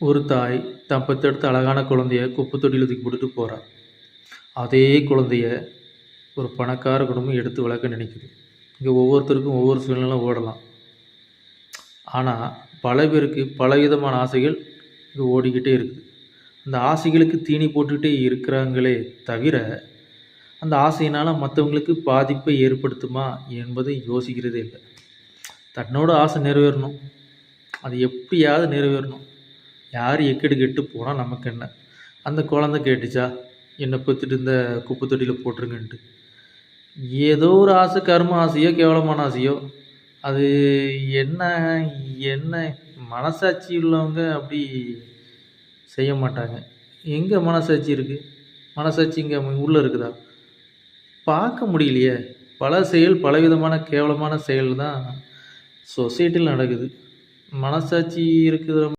ஒரு தாய் தான் பெத்தெடுத்த அழகான குழந்தைய குப்பை தொட்டியில் தூக்கி போட்டுட்டு போகிறா. அதே குழந்தைய ஒரு பணக்கார குடும்பம் எடுத்து வளர்க்க நினைக்குது. இங்கே ஒவ்வொருத்தருக்கும் ஒவ்வொரு சூழ்நிலை ஓடலாம். ஆனால் பல பேருக்கு பலவிதமான ஆசைகள் இங்கே ஓடிக்கிட்டே இருக்குது. அந்த ஆசைகளுக்கு தீனி போட்டுக்கிட்டே இருக்கிறாங்களே தவிர, அந்த ஆசையினால் மற்றவங்களுக்கு பாதிப்பை ஏற்படுத்துமா என்பதை யோசிக்கிறதே இல்லை. தன்னோட ஆசை நிறைவேறணும், அது எப்படியாவது நிறைவேறணும். யார் எக்கெடு கெட்டு போனால் நமக்கு என்ன? அந்த குழந்தை கேட்டுச்சா என்னை பெற்றுட்டு இந்த குப்பை தொட்டியில் போட்டுருங்கன்ட்டு. ஏதோ ஒரு ஆசை, கர்ம ஆசையோ கேவலமான ஆசையோ, அது என்ன என்ன மனசாட்சி உள்ளவங்க அப்படி செய்ய மாட்டாங்க. எங்கே மனசாட்சி இருக்குது? மனசாட்சி இங்கே உள்ளே இருக்குதா? பார்க்க முடியலையே. பல செயல், பலவிதமான கேவலமான செயல் தான் சொசைட்டியில் நடக்குது. மனசாட்சி இருக்குது